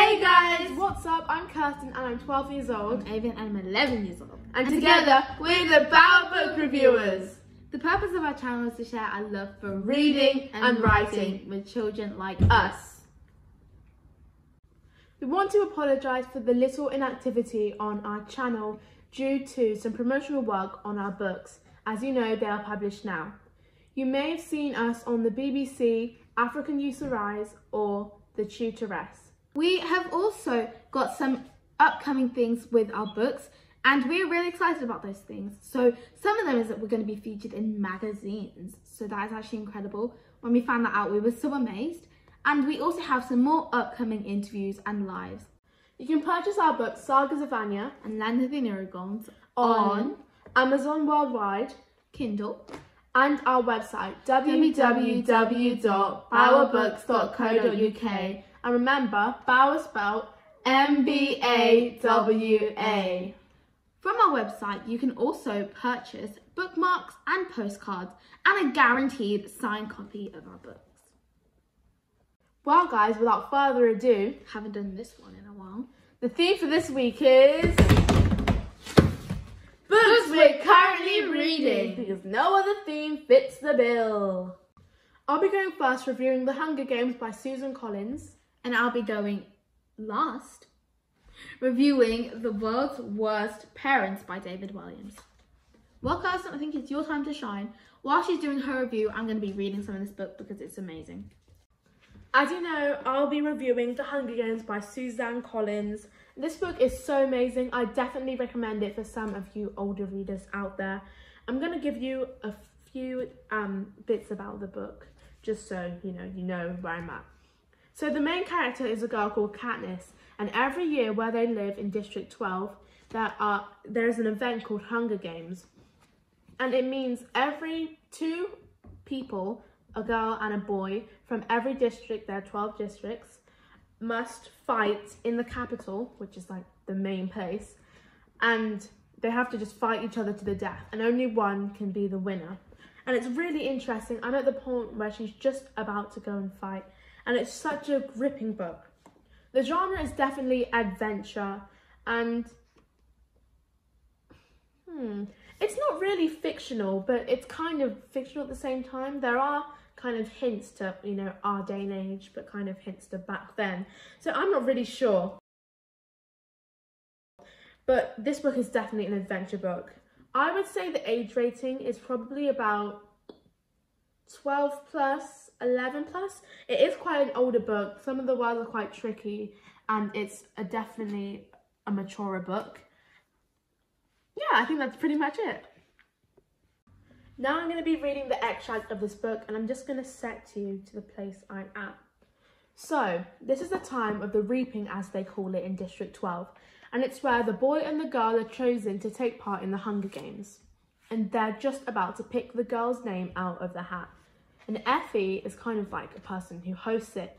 Hey guys! What's up? I'm Kirsten and I'm 12 years old. I'm Aiyven and I'm 11 years old. And together, we're the Mbawa Book Reviewers. The purpose of our channel is to share our love for Reading and writing with children like us. We want to apologise for the little inactivity on our channel due to some promotional work on our books. As you know, they are published now. You may have seen us on the BBC, African User Rise or The Tutoress. We have also got some upcoming things with our books and we're really excited about those things. So some of them is that we're going to be featured in magazines. So that is actually incredible. When we found that out, we were so amazed. And we also have some more upcoming interviews and lives. You can purchase our book Sagas of Anya and Land of the Nurogons on Amazon Worldwide, Kindle, and our website www.mbawabooks.co.uk. And remember, Mbawa spelled M-B-A-W-A. From our website, you can also purchase bookmarks and postcards and a guaranteed signed copy of our books. Well guys, without further ado, haven't done this one in a while. The theme for this week is books we're currently reading, because no other theme fits the bill. I'll be going first, reviewing The Hunger Games by Susan Collins. And I'll be going last, reviewing The World's Worst Parents by David Walliams. Well, Kirsten, I think it's your time to shine. While she's doing her review, I'm going to be reading some of this book because it's amazing. As you know, I'll be reviewing The Hunger Games by Susan Collins. This book is so amazing. I definitely recommend it for some of you older readers out there. I'm going to give you a few bits about the book, just so you know where I'm at. So the main character is a girl called Katniss, and every year where they live in District 12, there's an event called Hunger Games. And it means every 2 people, a girl and a boy, from every district, there are 12 districts, must fight in the capital, which is like the main place, and they have to just fight each other to the death, and only one can be the winner. And it's really interesting. I'm at the point where she's just about to go and fight, and it's such a gripping book. The genre is definitely adventure, and it's not really fictional, but it's kind of fictional at the same time. There are kind of hints to, our day and age, but kind of hints to back then. So I'm not really sure. But this book is definitely an adventure book. I would say the age rating is probably about 12 plus, 11 plus. It is quite an older book. Some of the words are quite tricky, and it's definitely a maturer book. Yeah, I think that's pretty much it. Now I'm going to be reading the extract of this book, and I'm just going to set you to the place I'm at. So, this is the time of the reaping, as they call it in District 12, and it's where the boy and the girl are chosen to take part in the Hunger Games. And they're just about to pick the girl's name out of the hat. And Effie is kind of like a person who hosts it,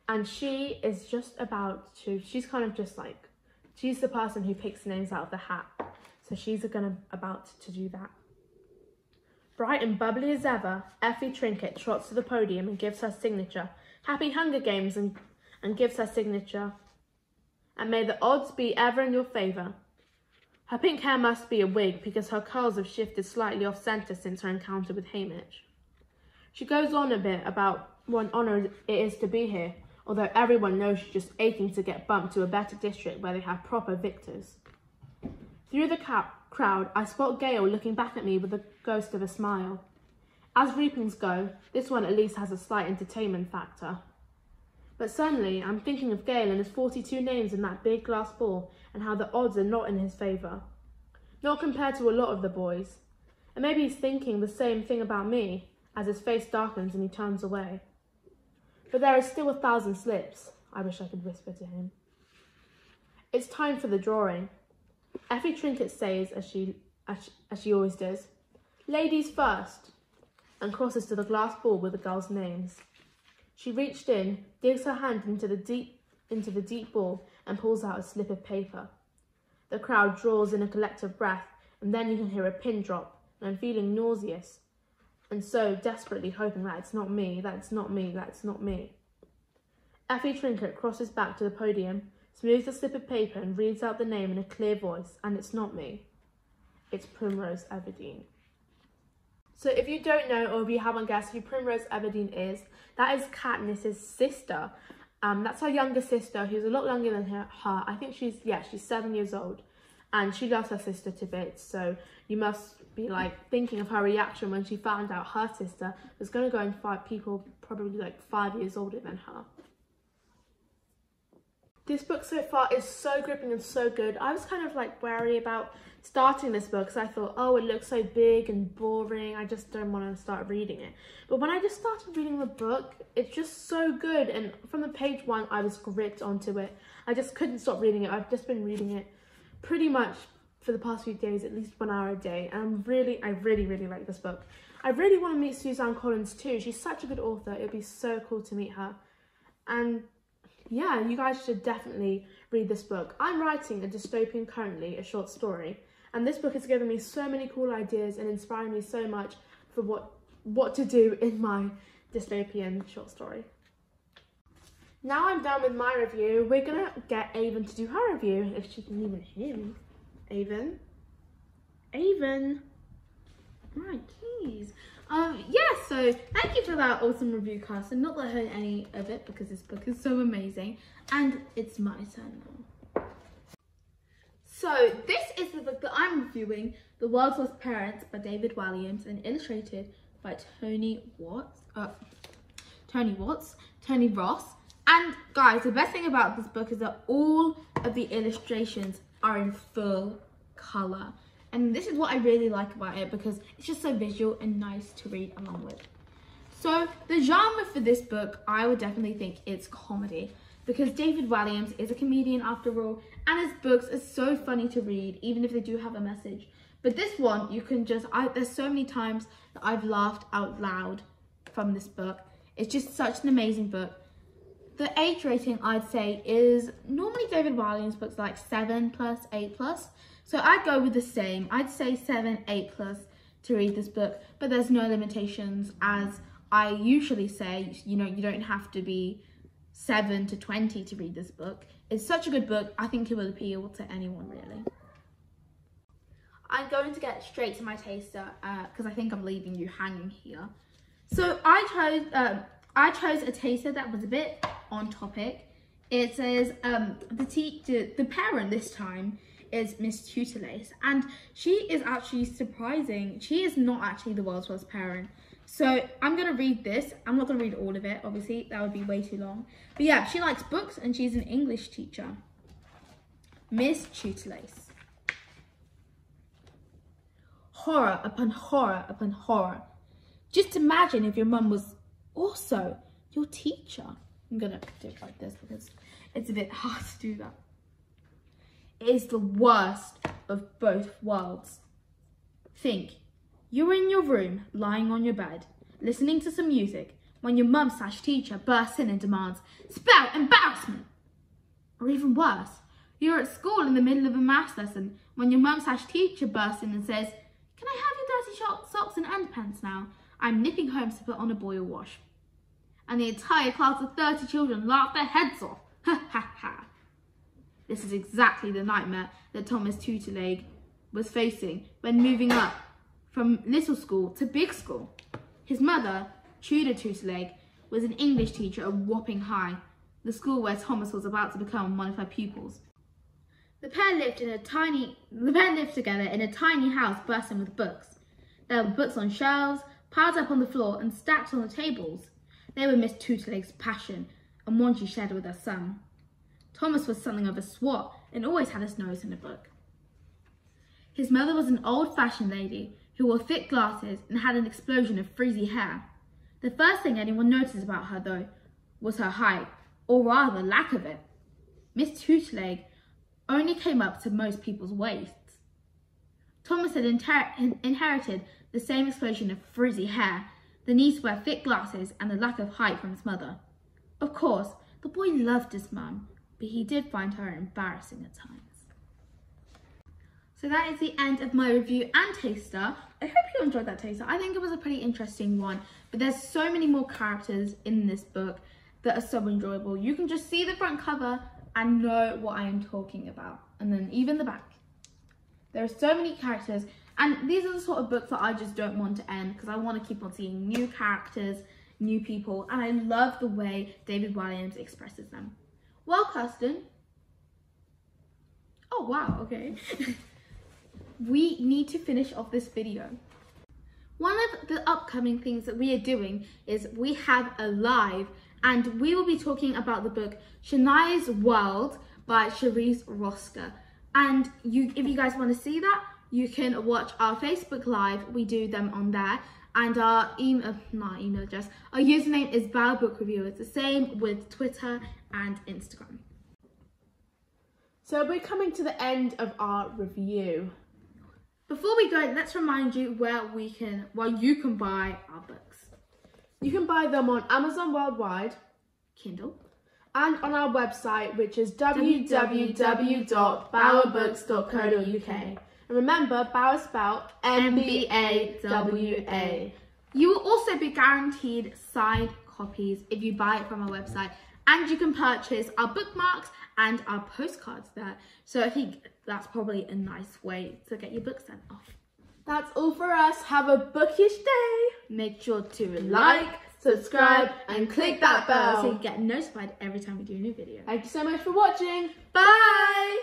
and she is just about to, she's the person who picks names out of the hat. So she's about to do that. Bright and bubbly as ever, Effie Trinket trots to the podium and gives her signature. Happy Hunger Games, and gives her signature. And may the odds be ever in your favour. Her pink hair must be a wig because her curls have shifted slightly off centre since her encounter with Hamish. She goes on a bit about what an honour it is to be here, although everyone knows she's just aching to get bumped to a better district where they have proper victors. Through the crowd, I spot Gale looking back at me with the ghost of a smile. As reapings go, this one at least has a slight entertainment factor. But suddenly, I'm thinking of Gale and his 42 names in that big glass ball, and how the odds are not in his favour. Not compared to a lot of the boys. And maybe he's thinking the same thing about me, as his face darkens and he turns away. But there is still 1,000 slips, I wish I could whisper to him. It's time for the drawing. Effie Trinket says, as she always does, "Ladies first," and crosses to the glass ball with the girls' names. She reached in, digs her hand into the deep ball, and pulls out a slip of paper. The crowd draws in a collective breath, and then you can hear a pin drop, and I'm feeling nauseous, and so desperately hoping that it's not me, that it's not me, that it's not me. Effie Trinket crosses back to the podium, smooths the slip of paper and reads out the name in a clear voice, and it's not me. It's Primrose Everdeen. So if you don't know, or if you haven't guessed who Primrose Everdeen is, that is Katniss's sister. That's her younger sister, who's a lot younger than her. I think she's 7 years old, and she loves her sister to bits. So you must be like thinking of her reaction when she found out her sister was going to go and fight people probably like 5 years older than her. This book so far is so gripping and so good. I was kind of like wary about starting this book because I thought, oh, it looks so big and boring. I just don't want to start reading it. But when I just started reading the book, it's just so good. And from the page one, I was gripped onto it. I just couldn't stop reading it. I've just been reading it pretty much for the past few days, at least 1 hour a day. And I really like this book. I really want to meet Suzanne Collins too. She's such a good author. It'd be so cool to meet her. And yeah, you guys should definitely read this book. I'm writing a dystopian currently, a short story, and this book has given me so many cool ideas and inspired me so much for what to do in my dystopian short story. Now I'm done with my review, we're gonna get Aiyven to do her review, if she can even hear me. Aiyven, right, please. Yeah, so thank you for that awesome review, Kirsten. Not that I heard any of it because this book is so amazing. And it's my turn now. So this is the book that I'm reviewing, The World's Worst Parents by David Walliams and illustrated by Tony Ross. And guys, the best thing about this book is that all of the illustrations are in full colour. And this is what I really like about it because it's just so visual and nice to read along with. So the genre for this book, I would definitely think it's comedy because David Walliams is a comedian after all, and his books are so funny to read, even if they do have a message. But this one, you can just, there's so many times that I've laughed out loud from this book. It's just such an amazing book. The age rating, I'd say, is normally David Walliams books like 7+, 8+. So I'd go with the same. I'd say 7, 8+ to read this book, but there's no limitations. As I usually say, you know, you don't have to be 7 to 20 to read this book. It's such a good book. I think it will appeal to anyone, really. I'm going to get straight to my taster because I think I'm leaving you hanging here. So I chose a taster that was a bit on topic. It says the parent this time is Miss Tutorlace, and she is actually surprising. She is not actually the world's worst parent. So I'm going to read this. I'm not going to read all of it, obviously. That would be way too long. But yeah, she likes books and she's an English teacher. Miss Tutorlace. Horror upon horror upon horror. Just imagine if your mum was also your teacher. I'm going to do it like this because it's a bit hard to do that. It is the worst of both worlds. Think, you're in your room, lying on your bed, listening to some music, when your mum/teacher bursts in and demands, "Spell embarrassment!" Or even worse, you're at school in the middle of a maths lesson, when your mum/teacher bursts in and says, "Can I have your dirty socks and underpants now? I'm nipping home to put on a boil wash." And the entire class of 30 children laugh their heads off. Ha ha ha. This is exactly the nightmare that Thomas Tutorlace was facing when moving up from little school to big school. His mother, Tudor Tutorlace, was an English teacher at Wapping High, the school where Thomas was about to become one of her pupils. The pair lived together in a tiny house bursting with books. There were books on shelves, piled up on the floor and stacked on the tables. They were Miss Tutorlace's passion and one she shared with her son. Thomas was something of a swot and always had his nose in a book. His mother was an old-fashioned lady who wore thick glasses and had an explosion of frizzy hair. The first thing anyone noticed about her, though, was her height, or rather lack of it. Miss Tutorlace only came up to most people's waists. Thomas had inherited the same explosion of frizzy hair, the need to wear thick glasses and the lack of height from his mother. Of course, the boy loved his mum, but he did find her embarrassing at times. So that is the end of my review and taster. I hope you enjoyed that taster. I think it was a pretty interesting one, but there's so many more characters in this book that are so enjoyable. You can just see the front cover and know what I am talking about. And then even the back. There are so many characters, and these are the sort of books that I just don't want to end because I want to keep on seeing new characters, new people, and I love the way David Walliams expresses them. Well, Kirsten. Oh, wow, okay. We need to finish off this video. One of the upcoming things that we are doing is we have a live, and we will be talking about the book Shania's World by Charisse Rosker. And if you guys want to see that, you can watch our Facebook Live. We do them on there. And our email address, our username is Mbawa Book Review. It's the same with Twitter and Instagram. So we're coming to the end of our review. Before we go, let's remind you where you can buy our books. You can buy them on Amazon Worldwide, Kindle, and on our website, which is www.mbawabooks.co.uk. And remember, Mbawa spelled M-B-A-W-A. You will also be guaranteed signed copies if you buy it from our website, and you can purchase our bookmarks and our postcards there. So I think that's probably a nice way to get your book sent off. That's all for us. Have a bookish day. Make sure to like, subscribe, and click that bell so you get notified every time we do a new video. Thank you so much for watching. Bye!